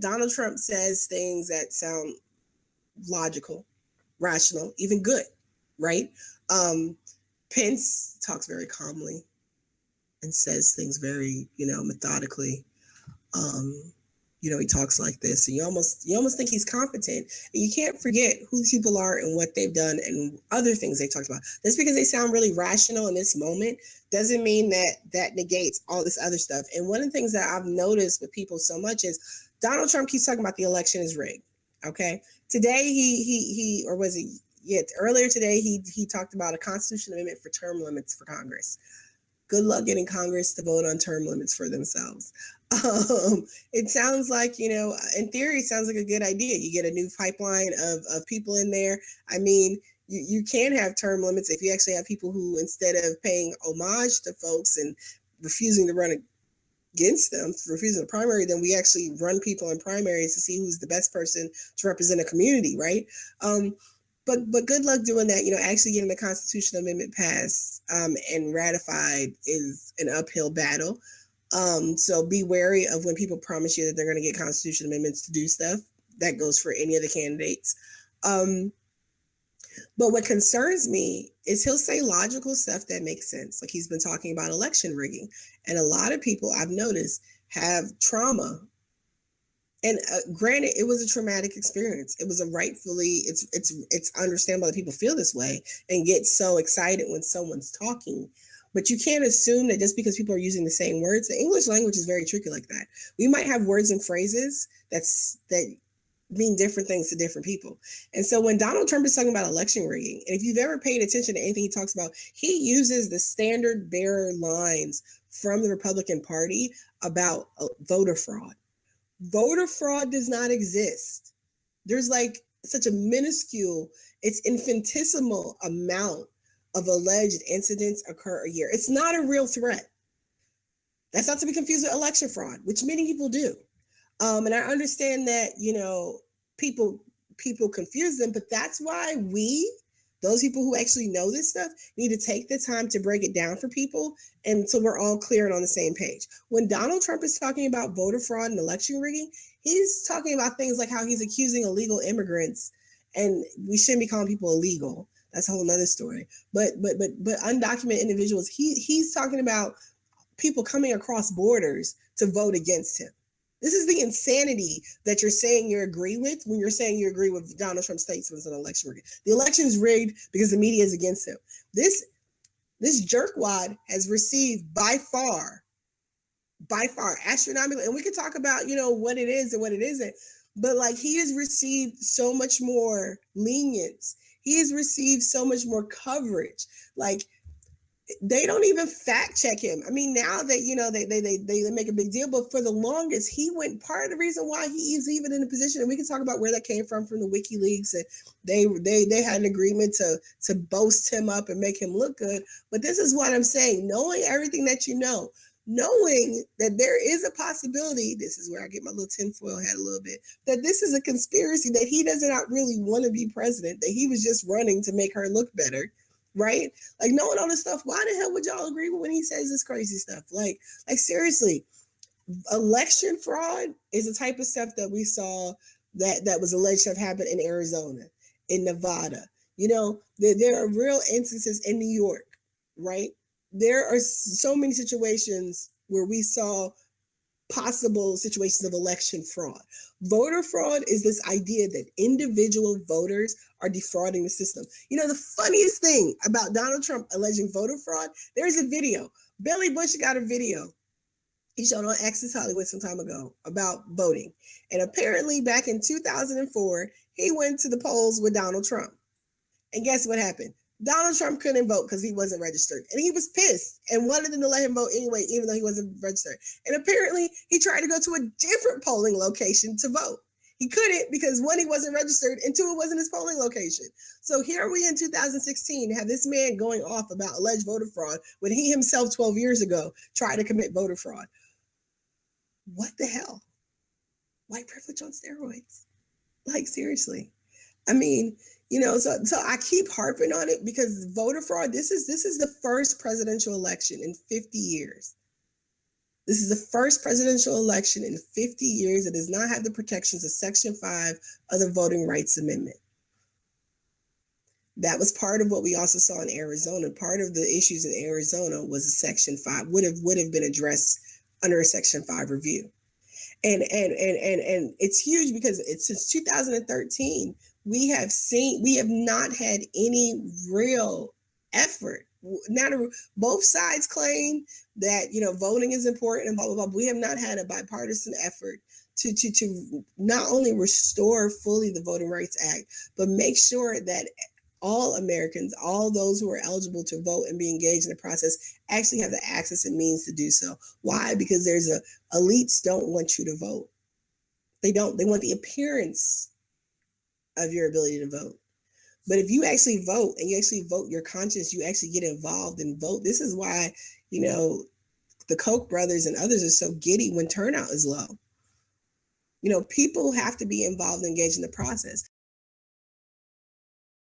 Donald Trump says things that sound logical, rational, even good, right? Pence talks very calmly and says things very, methodically. He talks like this, and you almost think he's competent. And you can't forget who these people are and what they've done and other things they talked about. Just because they sound really rational in this moment doesn't mean that negates all this other stuff. And one of the things that I've noticed with people so much is Donald Trump keeps talking about the election is rigged. Okay, today he or was he? Yeah, earlier today he talked about a constitutional amendment for term limits for Congress. Good luck getting Congress to vote on term limits for themselves. It sounds like, in theory, it sounds like a good idea. You get a new pipeline of people in there. I mean, you can have term limits if you actually have people who, instead of paying homage to folks and refusing to run against them, refusing the primary, then we actually run people in primaries to see who's the best person to represent a community, right? But good luck doing that. Actually getting the constitutional amendment passed and ratified is an uphill battle. So be wary of when people promise you that they're going to get constitutional amendments to do stuff. That goes for any of the candidates. But what concerns me is he'll say logical stuff that makes sense. Like he's been talking about election rigging. And a lot of people I've noticed have trauma. And granted, it was a traumatic experience. It was it's understandable that people feel this way and get so excited when someone's talking. But you can't assume that just because people are using the same words, the English language is very tricky like that. We might have words and phrases that mean different things to different people. And so when Donald Trump is talking about election rigging, and if you've ever paid attention to anything he talks about, he uses the standard bearer lines from the Republican Party about voter fraud. Voter fraud does not exist. There's like such a minuscule, it's infinitesimal amount of alleged incidents occur a year. It's not a real threat. That's not to be confused with election fraud, which many people do. And I understand that, people confuse them, but that's why those people who actually know this stuff, need to take the time to break it down for people, and so we're all clear and on the same page. When Donald Trump is talking about voter fraud and election rigging, he's talking about things like how he's accusing illegal immigrants, and we shouldn't be calling people illegal. That's a whole nother story. But undocumented individuals, he's talking about people coming across borders to vote against him. This is the insanity that you're saying you agree with when you're saying you agree with Donald Trump's statements on election rigging. The election is rigged because the media is against him. This jerkwad has received by far, astronomical, and we can talk about, what it is and what it isn't, but like he has received so much more lenience. He has received so much more coverage. Like, they don't even fact check him. I mean, now that, they make a big deal, but for the longest, part of the reason why he is even in a position, and we can talk about where that came from the WikiLeaks, and they had an agreement to boast him up and make him look good. But this is what I'm saying, knowing everything that knowing that there is a possibility, this is where I get my little tinfoil hat a little bit, that this is a conspiracy, that he does not really want to be president, that he was just running to make her look better. Right? Like, knowing all this stuff, why the hell would y'all agree with when he says this crazy stuff? Like seriously, election fraud is the type of stuff that we saw that was alleged to have happened in Arizona, in Nevada. There are real instances in New York, right? There are so many situations where we saw possible situations of election fraud. Voter fraud is this idea that individual voters are defrauding the system. The funniest thing about Donald Trump alleging voter fraud, there's a video. Billy Bush got a video he showed on Access Hollywood some time ago about voting. And apparently back in 2004, he went to the polls with Donald Trump. And guess what happened? Donald Trump couldn't vote because he wasn't registered. And he was pissed and wanted them to let him vote anyway, even though he wasn't registered. And apparently he tried to go to a different polling location to vote. He couldn't because, one, he wasn't registered, and two, it wasn't his polling location. So here we in 2016 have this man going off about alleged voter fraud when he himself 12 years ago tried to commit voter fraud. What the hell? White privilege on steroids. Like, seriously. I mean, so I keep harping on it because voter fraud, this is the first presidential election in 50 years This is the first presidential election in 50 years that does not have the protections of Section 5 of the Voting Rights Amendment. That was part of what we also saw in Arizona. Part of the issues in Arizona was a Section 5 would have been addressed under a Section 5 review. And it's huge because since 2013, we have not had any real effort. Both sides claim that voting is important and blah blah blah. But we have not had a bipartisan effort to not only restore fully the Voting Rights Act, but make sure that all Americans, all those who are eligible to vote and be engaged in the process, actually have the access and means to do so. Why? Because elites don't want you to vote. They don't. They want the appearance of your ability to vote. But if you actually vote and you actually vote your conscience, you actually get involved and vote. This is why, the Koch brothers and others are so giddy when turnout is low. People have to be involved and engaged in the process.